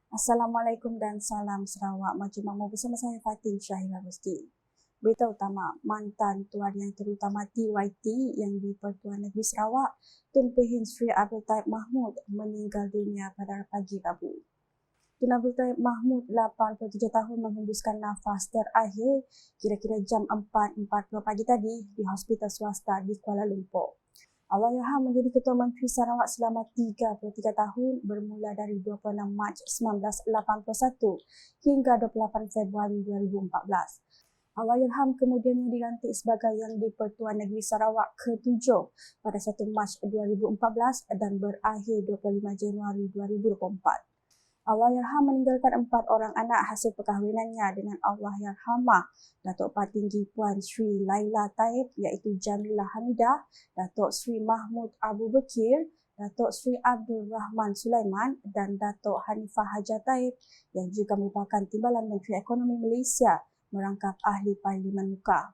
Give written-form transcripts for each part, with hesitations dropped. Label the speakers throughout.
Speaker 1: Assalamualaikum dan salam Sarawak. Maju Makmur bersama saya Fatin Syahira Rusti. Berita utama, mantan Tuan Yang Terutama TYT yang di Pertuan Negeri Sarawak, Tun Pehin Sri Abdul Taib Mahmud meninggal dunia pada pagi Rabu. Tun Abdul Taib Mahmud, 87 tahun, menghembuskan nafas terakhir kira-kira jam 4.40 pagi tadi di hospital swasta di Kuala Lumpur. Allahyarham menjadi Ketua Menteri Sarawak selama 33 tahun bermula dari 26 Mac 1981 hingga 28 Februari 2014. Allahyarham kemudiannya dilantik sebagai Yang di-Pertuan Negeri Sarawak ke-7 pada 1 Mac 2014 dan berakhir 25 Januari 2024. Allahyarham meninggalkan 4 orang anak hasil perkahwinannya dengan Allahyarhamah Datuk Patinggi Puan Sri Laila Taib iaitu Jamilah Hamidah, Datuk Sri Mahmud Abu Bekir, Datuk Sri Abdul Rahman Sulaiman dan Datuk Hanifah Hajar Taib yang juga merupakan Timbalan Menteri Ekonomi Malaysia merangkap Ahli Parlimen Muka.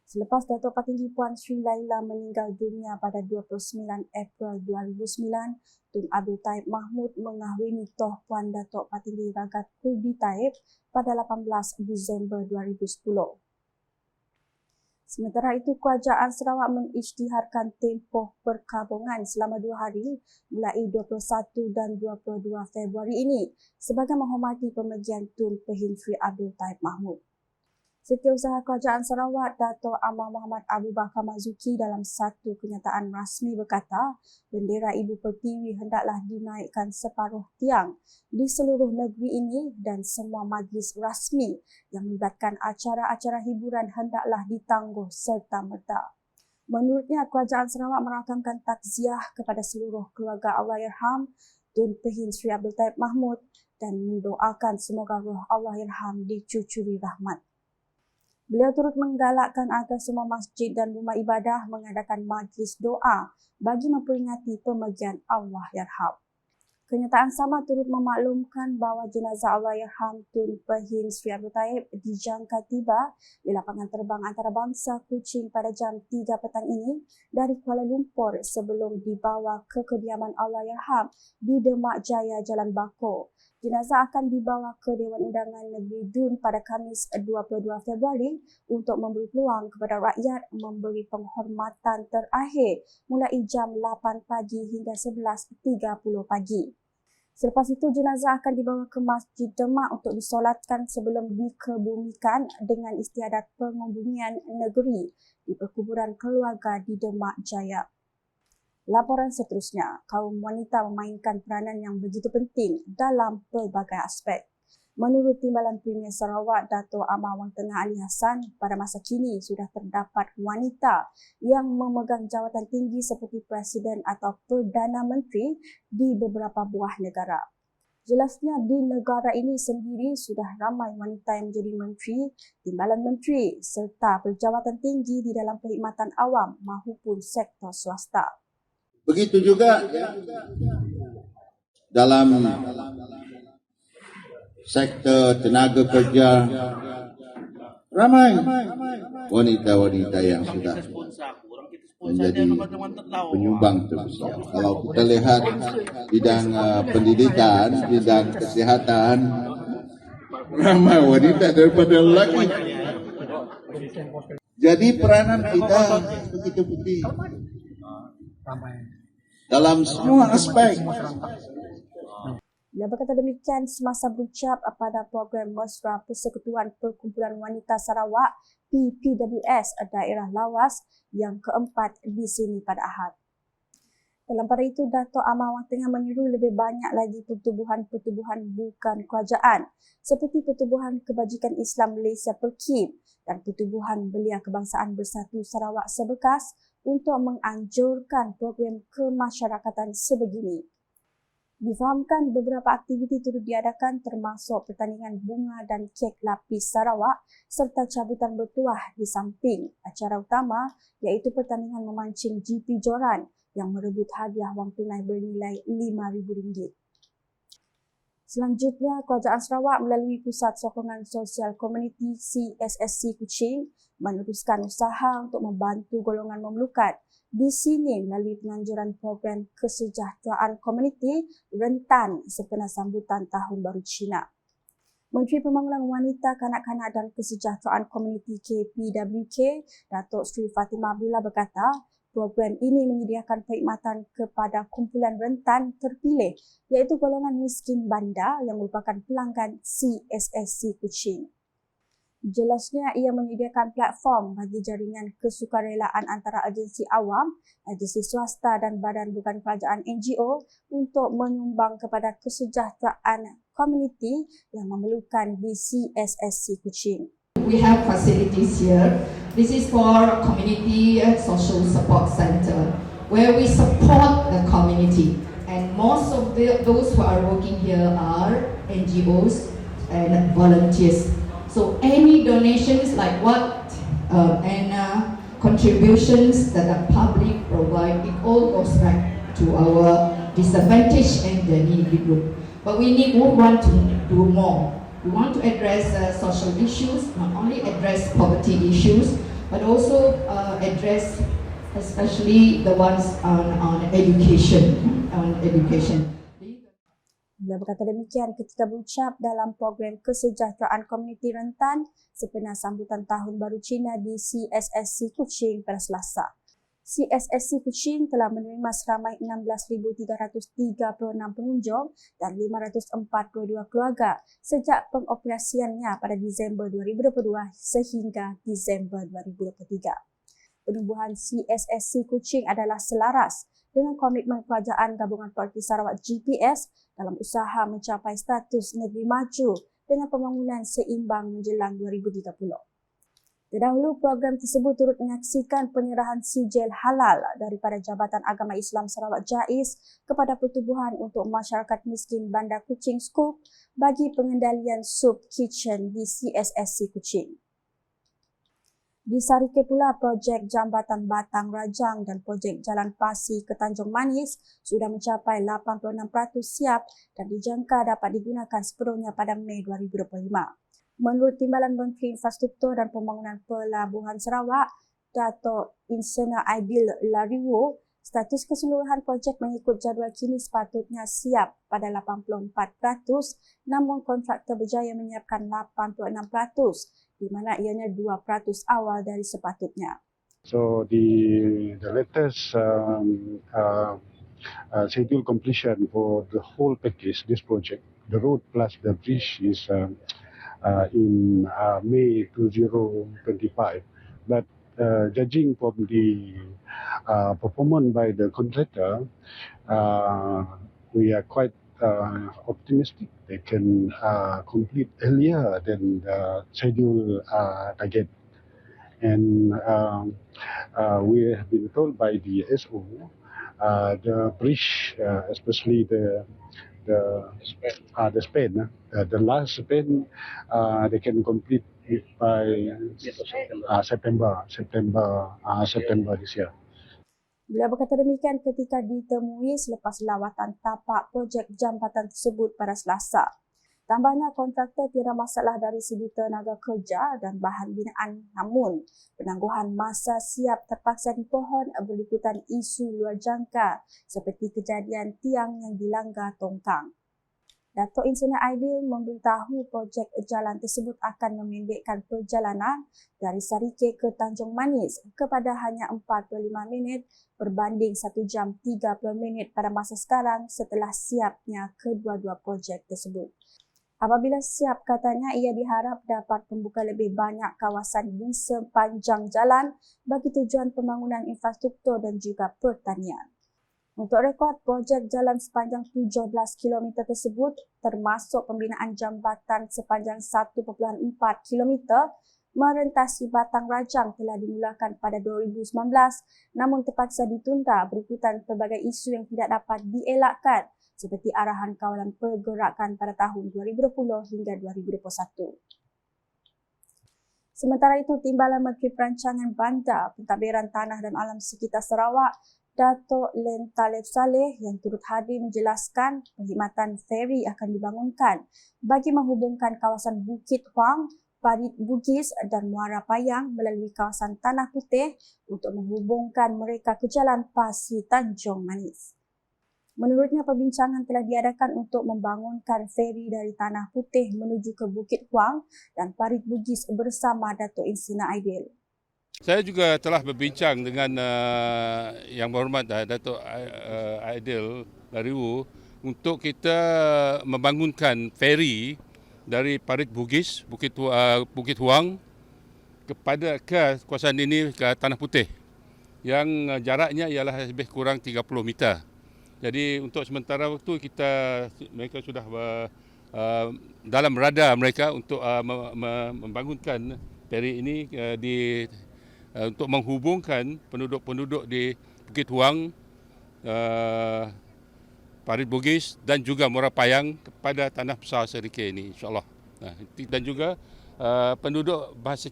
Speaker 1: Selepas Datuk Patinggi Puan Sri Laila meninggal dunia pada 29 April 2009, Tun Abdul Taib Mahmud mengahwini Toh Puan Datuk Patinggi Ragat Kuldi Taib pada 18 Disember 2010. Sementara itu, Kerajaan Sarawak mengisytiharkan tempoh perkabungan selama 2 hari mulai 21 dan 22 Februari ini sebagai menghormati pemergian Tun Pehin Sri Abdul Taib Mahmud. Setiausaha Kerajaan Sarawak Dato' Amar Muhammad Abu Bakar Mazuki dalam satu kenyataan rasmi berkata, bendera Ibu Pertiwi hendaklah dinaikkan separuh tiang di seluruh negeri ini dan semua majlis rasmi yang melibatkan acara-acara hiburan hendaklah ditangguh serta-merta. Menurutnya, Kerajaan Sarawak merakamkan takziah kepada seluruh keluarga Allahyarham Tun Pehin Sri Abdul Taib Mahmud dan mendoakan semoga roh Allahyarham dicucuri rahmat. Beliau turut menggalakkan agar semua masjid dan rumah ibadah mengadakan majlis doa bagi memperingati pemergian Allahyarham. Kenyataan sama turut memaklumkan bahawa jenazah Allahyarham Tun Pehin Sri Abdul Taib dijangka tiba di lapangan terbang antarabangsa Kuching pada jam 3 petang ini dari Kuala Lumpur sebelum dibawa ke kediaman Allahyarham di Demak Jaya, Jalan Bakor. Jenazah akan dibawa ke Dewan Undangan Negeri Dun pada Khamis 22 Februari untuk memberi peluang kepada rakyat memberi penghormatan terakhir mulai jam 8 pagi hingga 11.30 pagi. Selepas itu, jenazah akan dibawa ke Masjid Demak untuk disolatkan sebelum dikebumikan dengan istiadat pengebumian negeri di perkuburan keluarga di Demak Jaya. Laporan seterusnya, kaum wanita memainkan peranan yang begitu penting dalam pelbagai aspek. Menurut Timbalan Premier Sarawak Dato' Amar Wang Tengah Ali Hassan, pada masa kini sudah terdapat wanita yang memegang jawatan tinggi seperti Presiden atau Perdana Menteri di beberapa buah negara. Jelasnya di negara ini sendiri sudah ramai wanita yang menjadi menteri, timbalan menteri serta berjawatan tinggi di dalam perkhidmatan awam maupun sektor swasta.
Speaker 2: Begitu juga dalam sektor tenaga kerja, ramai wanita-wanita yang sudah menjadi penyumbang terbesar. Kalau kita lihat bidang pendidikan, bidang kesihatan, ramai wanita daripada lelaki. Jadi peranan kita begitu penting dalam semua aspek.
Speaker 1: Dia berkata demikian semasa berucap pada program Mesra Persekutuan Perkumpulan Wanita Sarawak PPWS Daerah Lawas yang keempat di sini pada Ahad. Dalam pada itu, Dato' Amar Wang Tengah menyeru lebih banyak lagi pertubuhan-pertubuhan bukan kerajaan seperti Pertubuhan Kebajikan Islam Malaysia PERKIM dan Pertubuhan Belia Kebangsaan Bersatu Sarawak Sebekas untuk menganjurkan program kemasyarakatan sebegini. Difahamkan beberapa aktiviti turut diadakan termasuk pertandingan bunga dan kek lapis Sarawak serta cabutan bertuah di samping acara utama iaitu pertandingan memancing GP Joran yang merebut hadiah wang tunai bernilai RM5,000. Selanjutnya, Kerajaan Sarawak melalui Pusat Sokongan Sosial Komuniti CSSC Kuching meneruskan usaha untuk membantu golongan memerlukan di sini melalui penganjuran program kesejahteraan komuniti rentan sempena sambutan Tahun Baru Cina. Menteri Pembangunan Wanita, Kanak-kanak dan Kesejahteraan Komuniti KPWK, Datuk Seri Fatimah Abdullah berkata, program ini menyediakan perkhidmatan kepada kumpulan rentan terpilih iaitu golongan miskin bandar yang merupakan pelanggan CSSC Kuching. Jelasnya, ia menyediakan platform bagi jaringan kesukarelaan antara agensi awam, agensi swasta dan badan bukan kerajaan NGO untuk menyumbang kepada kesejahteraan komuniti yang memerlukan di CSSC Kuching.
Speaker 3: We have facilities here. This is for Community Social Support Center, where we support the community. And most of those who are working here are NGOs and volunteers. So any donations like what and contributions that the public provide, it all goes back to our disadvantaged and the needy group. But we want to do more. We want to address social issues, not only address poverty issues, but also address especially the ones on education.
Speaker 1: Beliau berkata demikian ketika berucap dalam program kesejahteraan komuniti rentan sempena sambutan Tahun Baru Cina di CSSC Kuching pada Selasa. CSSC Kuching telah menerima seramai 16,336 pengunjung dan 542 keluarga sejak pengoperasiannya pada Disember 2022 sehingga Disember 2023. Penubuhan CSSC Kuching adalah selaras dengan komitmen Kerajaan Gabungan Parti Sarawak GPS dalam usaha mencapai status negeri maju dengan pembangunan seimbang menjelang 2030. Terdahulu, program tersebut turut menyaksikan penyerahan sijil halal daripada Jabatan Agama Islam Sarawak JAIS kepada pertubuhan untuk masyarakat miskin Bandar Kuching Scoop bagi pengendalian soup kitchen di CSSC Kuching. Di Sarike pula, projek Jambatan Batang Rajang dan projek Jalan Pasi ke Tanjung Manis sudah mencapai 86% siap dan dijangka dapat digunakan sepenuhnya pada Mei 2025. Menurut Timbalan Menteri Infrastruktur dan Pembangunan Pelabuhan Sarawak, Dato' Insena Aidil Lariwo, status keseluruhan projek mengikut jadual kini sepatutnya siap pada 84%, namun kontraktor berjaya menyiapkan 86%, di mana ianya 2% awal dari sepatutnya.
Speaker 4: So the latest schedule completion for the whole package, this project, the road plus the bridge is in May 2025. But judging from the performance by the contractor, we are quite optimistic they can complete earlier than the schedule target. And we have been told by the SO, the bridge, especially the span, the last span, they can complete it by September this year.
Speaker 1: Beliau berkata demikian ketika ditemui selepas lawatan tapak projek jambatan tersebut pada Selasa. Tambahnya, kontraktor tiada masalah dari segi tenaga kerja dan bahan binaan, namun penangguhan masa siap terpaksa dipohon berikutan isu luar jangka seperti kejadian tiang yang dilanggar tongkang. Dato' Insena Aidil memberitahu projek jalan tersebut akan memendekkan perjalanan dari Sarike ke Tanjung Manis kepada hanya 45 minit berbanding 1 jam 30 minit pada masa sekarang setelah siapnya kedua-dua projek tersebut. Apabila siap, katanya ia diharap dapat membuka lebih banyak kawasan di sepanjang jalan bagi tujuan pembangunan infrastruktur dan juga pertanian. Untuk rekod, projek jalan sepanjang 17 km tersebut termasuk pembinaan jambatan sepanjang 1.4 km merentasi Batang Rajang telah dimulakan pada 2019 namun terpaksa ditunda berikutan pelbagai isu yang tidak dapat dielakkan seperti arahan kawalan pergerakan pada tahun 2020 hingga 2021. Sementara itu, Timbalan Menteri Perancangan Bandar, Pentadbiran Tanah dan Alam Sekitar Sarawak, Dato' Len Talib Saleh yang turut hadir menjelaskan perkhidmatan feri akan dibangunkan bagi menghubungkan kawasan Bukit Huang Parit Bugis dan Muara Payang melalui kawasan Tanah Putih untuk menghubungkan mereka ke Jalan Pasir Tanjung Manis. Menurutnya, perbincangan telah diadakan untuk membangunkan feri dari Tanah Putih menuju ke Bukit Huang dan Parit Bugis bersama Dato' Insina Aidil.
Speaker 5: Saya juga telah berbincang dengan Yang Berhormat Dato' Aidil Lariwu untuk kita membangunkan feri dari Parit Bugis, Bukit Huang ke kawasan ini ke Tanah Putih yang jaraknya ialah lebih kurang 30 meter. Jadi untuk sementara waktu mereka sudah dalam radar mereka untuk membangunkan feri ini untuk menghubungkan penduduk-penduduk di Bukit Huang, Parit Bugis dan juga Muara Payang kepada tanah besar Serikei ini, insyaAllah. Dan juga penduduk bangsa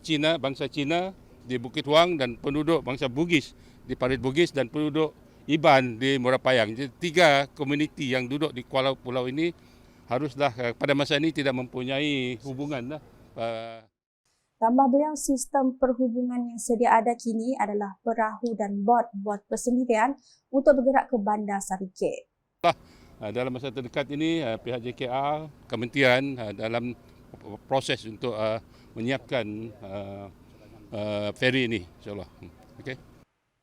Speaker 5: Cina di Bukit Huang dan penduduk bangsa Bugis di Parit Bugis dan penduduk Iban di Muara Payang. Jadi 3 komuniti yang duduk di pulau ini haruslah pada masa ini tidak mempunyai hubungan.
Speaker 1: Tambah beliau, sistem perhubungan yang sedia ada kini adalah perahu dan bot persendirian untuk bergerak ke Bandar Serikei.
Speaker 5: Dalam masa terdekat ini pihak JKR, kementerian dalam proses untuk menyiapkan feri ini, insyaAllah. Okay.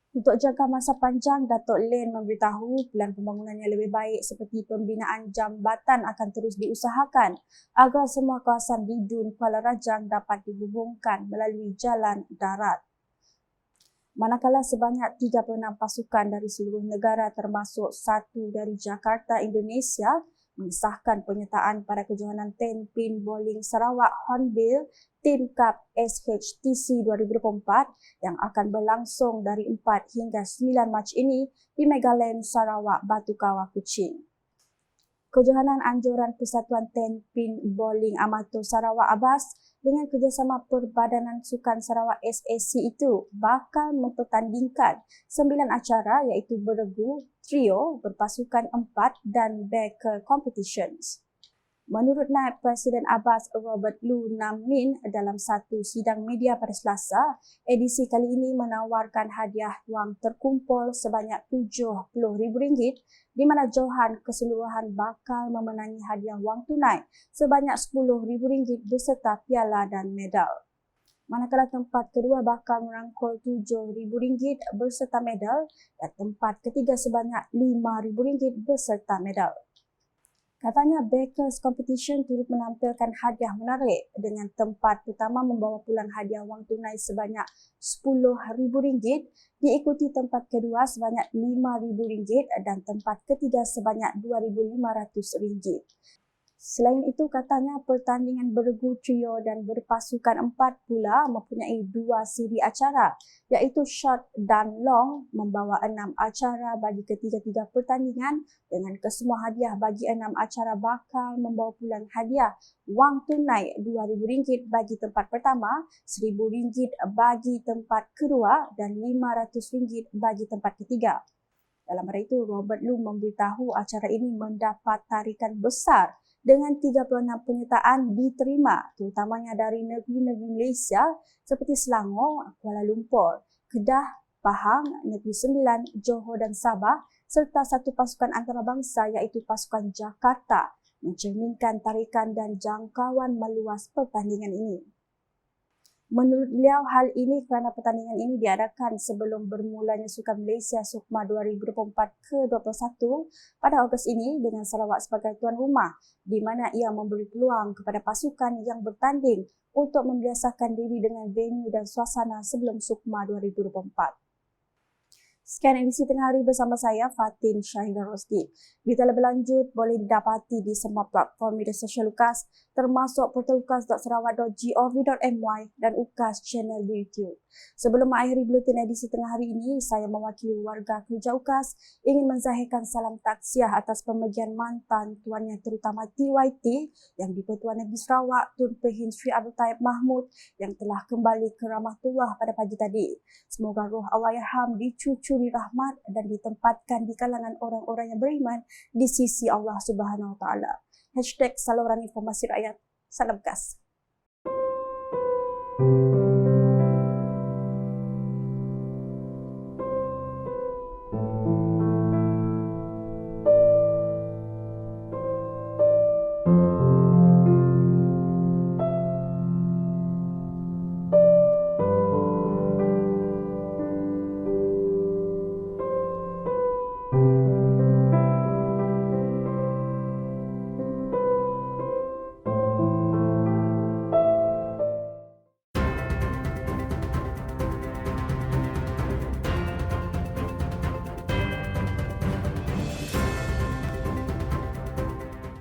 Speaker 1: Untuk jangka masa panjang, Dato' Len memberitahu plan pembangunan yang lebih baik seperti pembinaan jambatan akan terus diusahakan agar semua kawasan di Dun Kuala Rajang dapat dihubungkan melalui jalan darat. Manakala sebanyak 36 pasukan dari seluruh negara termasuk 1 dari Jakarta, Indonesia mengesahkan penyertaan pada kejohanan 10 Pin Bowling Sarawak Hornbill Team Cup SHTC 2024 yang akan berlangsung dari 4 hingga 9 Mac ini di Megaland Sarawak, Batu Kawah, Kuching. Kejohanan anjuran Persatuan 10 Pin Bowling Amatur Sarawak Abas dengan kerjasama Perbadanan Sukan Sarawak SAC itu bakal mempertandingkan 9 acara iaitu beregu, trio, berpasukan 4 dan backer competitions. Menurut Naib Presiden Abas Robert Lu Nam Min dalam satu sidang media pada Selasa, edisi kali ini menawarkan hadiah wang terkumpul sebanyak RM70,000 di mana Johan keseluruhan bakal memenangi hadiah wang tunai sebanyak RM10,000 beserta piala dan medal. Manakala tempat kedua bakal merangkul RM7,000 beserta medal dan tempat ketiga sebanyak RM5,000 beserta medal. Katanya Backers Competition turut menampilkan hadiah menarik dengan tempat pertama membawa pulang hadiah wang tunai sebanyak RM10,000, diikuti tempat kedua sebanyak RM5,000 dan tempat ketiga sebanyak RM2,500. Selain itu, katanya pertandingan beregu trio dan berpasukan 4 pula mempunyai 2 siri acara iaitu short dan long membawa 6 acara bagi ketiga-tiga pertandingan dengan kesemua hadiah bagi 6 acara bakal membawa pulang hadiah wang tunai RM2,000 bagi tempat pertama, RM1,000 bagi tempat kedua dan RM500 bagi tempat ketiga. Dalam hal itu, Robert Lu memberitahu acara ini mendapat tarikan besar dengan 36 penyertaan diterima terutamanya dari negeri-negeri Malaysia seperti Selangor, Kuala Lumpur, Kedah, Pahang, Negeri Sembilan, Johor dan Sabah serta satu pasukan antarabangsa iaitu pasukan Jakarta mencerminkan tarikan dan jangkauan meluas pertandingan ini. Menurut beliau, hal ini kerana pertandingan ini diadakan sebelum bermulanya Sukan Malaysia SUKMA 2024 ke-21 pada Ogos ini dengan Sarawak sebagai tuan rumah di mana ia memberi peluang kepada pasukan yang bertanding untuk membiasakan diri dengan venue dan suasana sebelum SUKMA 2024. Sekian edisi tengah hari bersama saya, Fatin Syahidah Rosdi. Berita lebih lanjut boleh didapati di semua platform media sosial UKAS termasuk portal ukas.sarawak.gov.my dan UKAS channel di YouTube. Sebelum mengakhiri buletin edisi tengah hari ini, saya mewakili warga kerja UKAS ingin menzahirkan salam taksiah atas pemergian mantan Tuan Yang Terutama TYT yang di-Pertuan Negeri Sarawak Tun Pehin Sri Abdul Taib Mahmud yang telah kembali ke Rahmatullah pada pagi tadi. Semoga roh Allahyarham dicucuri rahmat dan ditempatkan di kalangan orang-orang yang beriman di sisi Allah Subhanahu Wa Taala. #Saluran Informasi Rakyat. Salam UKAS.